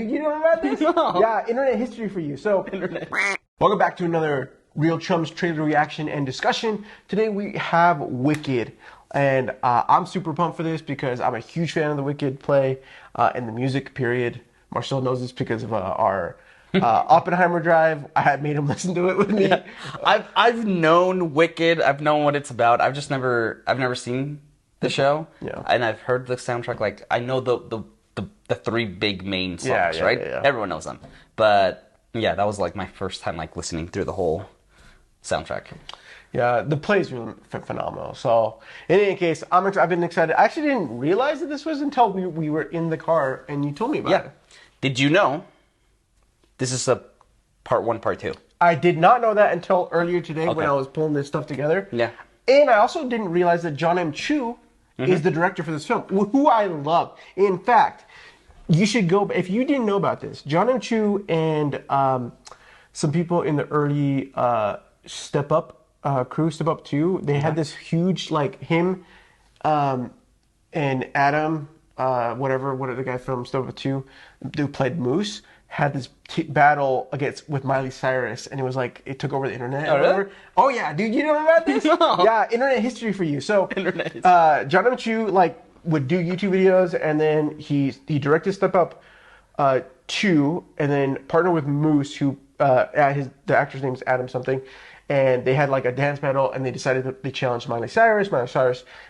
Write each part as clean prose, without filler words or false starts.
You know about this? No. Yeah, internet history for you. So, welcome back to another Real Chums trailer reaction and discussion. Today we have Wicked, and I'm super pumped for this because I'm a huge fan of the Wicked play and the music. Period. Marcel knows this because of our Oppenheimer drive. I had made him listen to it with me. Yeah. I've known Wicked. I've known what it's about. I've never seen the show. Yeah. And I've heard the soundtrack. Like I know the three big main songs, right? Yeah. Everyone knows them. But yeah, that was like my first time like listening through the whole soundtrack. Yeah, the play is really phenomenal. So, in any case, I've been excited. I actually didn't realize that this was until we were in the car and you told me about it. Did you know this is a part 1, part 2? I did not know that until earlier today when I was pulling this stuff together. Yeah. And I also didn't realize that John M. Chu is the director for this film, who I love. In fact, you should go, if you didn't know about this, John M. Chu and some people in the early Step Up crew, Step Up 2, they had this huge, like, him and Adam, what are the guy from Step Up 2, who played Moose, had this battle with Miley Cyrus, and it was like, it took over the internet. Oh, really? Oh, yeah, dude, you know about this? No. Yeah, internet history for you. So, Internet history. John M. Chu, like, would do YouTube videos, and then he directed Step Up 2, and then partnered with Moose, who the actor's name is Adam something, and they had like a dance battle, and they decided that they challenged Miley Cyrus.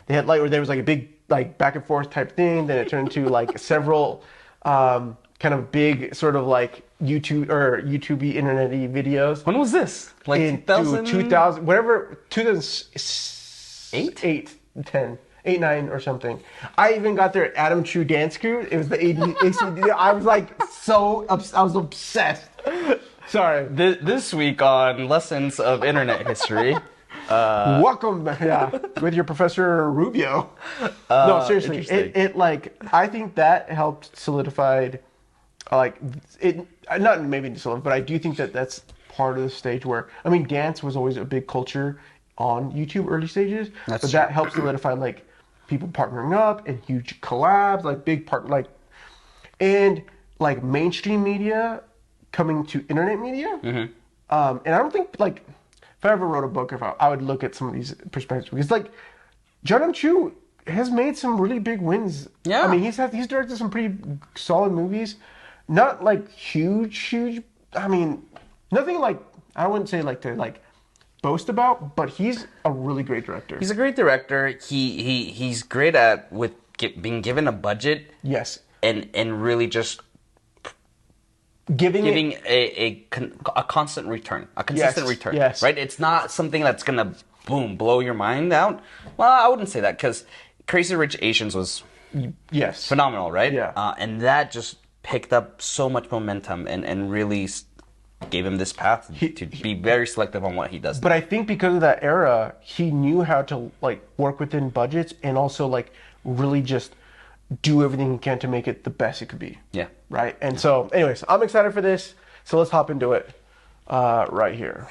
They had like, there was like a big like back and forth type thing. Then it turned into like several kind of big sort of like YouTube-y, internet-y videos. When was this? Like in 2000, whatever, 2008, 10. 8, 9 or something. I even got their Adam Chu dance crew. It was the ACD. I was like I was obsessed. Sorry. This week on Lessons of Internet History. Welcome, with your Professor Rubio. No, seriously, it like, I think that helped solidified, like, it, not maybe solidify, but I do think that that's part of the stage where, I mean, dance was always a big culture on YouTube early stages, but that helped solidify, like, people partnering up and huge collabs, like big and like mainstream media coming to internet media. And I don't think, like, if I ever wrote a book, I would look at some of these perspectives, because like John M. Chu has made some really big wins. Yeah, I mean, he's directed some pretty solid movies, not like huge. I mean, nothing like, I wouldn't say like to like boast about, but he's a really great director. He's a great director. He's great at being given a budget. Yes. And really just giving a constant return, a consistent return. Yes. Right? It's not something that's gonna blow your mind out. Well, I wouldn't say that, because Crazy Rich Asians was phenomenal, right? Yeah. And that just picked up so much momentum and really gave him this path to be very selective on what he does. But I think because of that era, he knew how to like work within budgets and also like really just do everything he can to make it the best it could be. Yeah. Right? And so, anyways, I'm excited for this. So let's hop into it right here.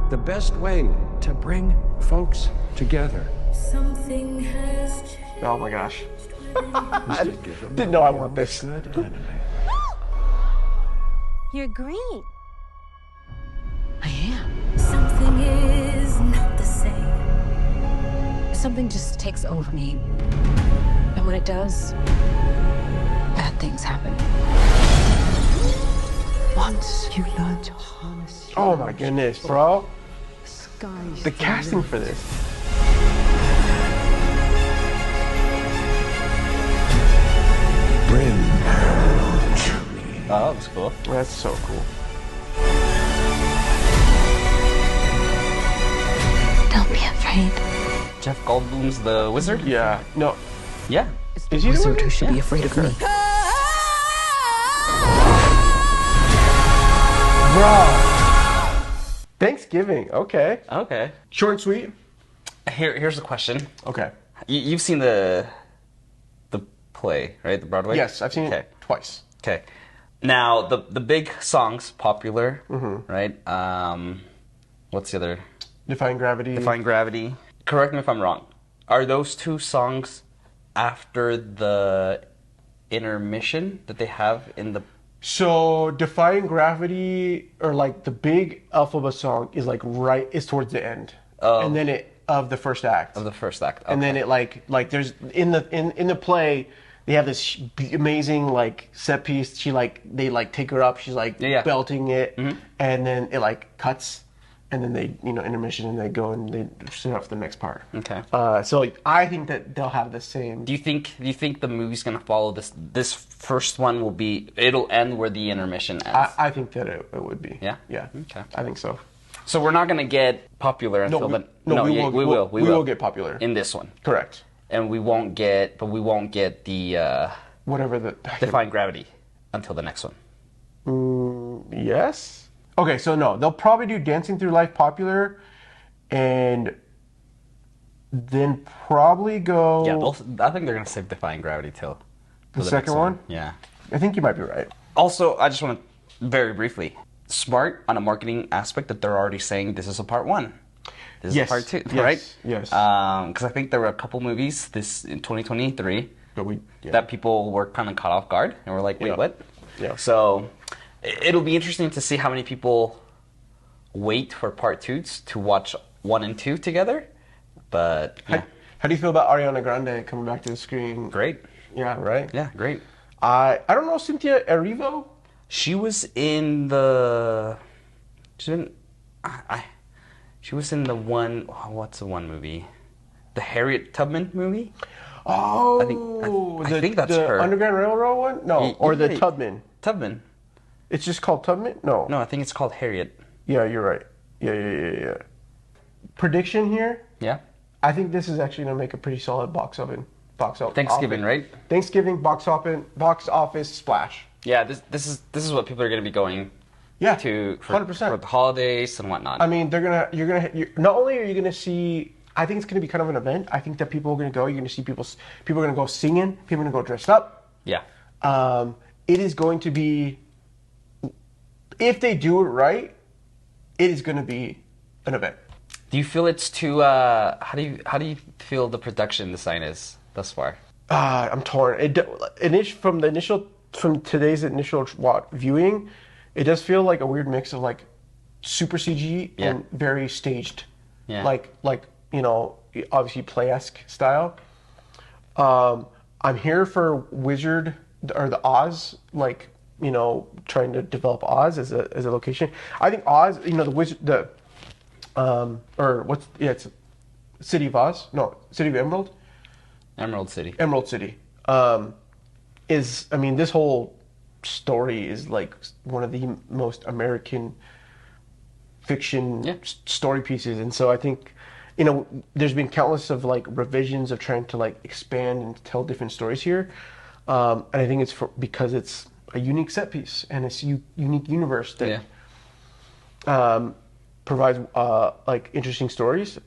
The best way to bring folks together. Something has changed. Oh my gosh. I didn't know I want this. You're green. I am. Something is not the same. Something just takes over me. And when it does, bad things happen. Once you learn to harness your Oh my goodness, bro. skies, The casting for this. Bring her to me. Oh, that was cool. That's so cool. Don't be afraid. Jeff Goldblum's the wizard? Yeah. No. Yeah. Is he the wizard wizard? who should be afraid of me. Bro. Thanksgiving. Okay. Okay. Short and sweet. Here's the question. Okay. You've seen the play, right? The Broadway? Yes, I've seen it twice. Okay. Now, the big songs, popular, right? What's the other? Defying Gravity. Defying Gravity. Correct me if I'm wrong. Are those two songs after the intermission that they have in the... So Defying Gravity, or like the big Alphaba song, is like is towards the end, and then of the first act. Of the first act, okay. And then it like there's in the play they have this amazing like set piece. They take her up. She's like belting it, and then it like cuts, and then they intermission and they go and they set up for the next part. Okay. So like, I think that they'll have the same. Do you think the movie's gonna follow this? This first one it'll end where the intermission ends. I think that it would be. Yeah. Yeah. Okay. I think so. So we're not gonna get popular until we will get popular in this one. Correct. And we won't get the whatever the Defying Gravity until the next one. Yes. Okay, so no, they'll probably do Dancing Through Life popular, and then probably go. Yeah, I think they're gonna save Defying Gravity till the second one. Yeah, I think you might be right. Also, I just want to very briefly, smart on a marketing aspect that they're already saying this is a part one. This is a part two, right? Yes. Because I think there were a couple movies in 2023 that people were kind of caught off guard and were like, wait, what? Yeah. So it'll be interesting to see how many people wait for part twos to watch 1 and 2 together. But yeah. How do you feel about Ariana Grande coming back to the screen? Great. Yeah, right? Yeah, great. I don't know Cynthia Erivo. She was in the... She was in the one... what's the one movie? The Harriet Tubman movie? Oh, I think that's her. The Underground Railroad one? No, or the Tubman. Tubman. It's just called Tubman? No. No, I think it's called Harriet. Yeah, you're right. Yeah. Prediction here? Yeah. I think this is actually going to make a pretty solid box office. Thanksgiving, right? Thanksgiving box office splash. Yeah, this is what people are going to be going to for 100%. For the holidays and whatnot. I mean, not only are you going to see, I think it's going to be kind of an event. I think that people are going to go. You're going to see people are going to go singing. People are going to go dressed up. Yeah. It is going to be, if they do it right, it is going to be an event. Do you feel it's too? How do you feel the production design is thus far? I'm torn. From today's initial viewing, it does feel like a weird mix of like super CG and very staged. Yeah. Like obviously play-esque style. I'm here for Wizard or the Oz, trying to develop Oz as a location. I think Oz, the Wizard, it's City of Oz? No, City of Emerald? Emerald City. This whole story is like one of the most American fiction story pieces. And so I think, there's been countless of like revisions of trying to like expand and tell different stories here. And I think it's because it's a unique set piece and it's a unique universe that provides like interesting stories.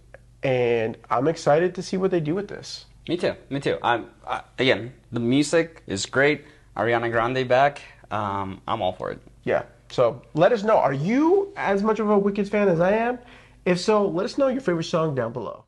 And I'm excited to see what they do with this. Me too. Again, the music is great. Ariana Grande back. I'm all for it. Yeah. So let us know. Are you as much of a Wicked fan as I am? If so, let us know your favorite song down below.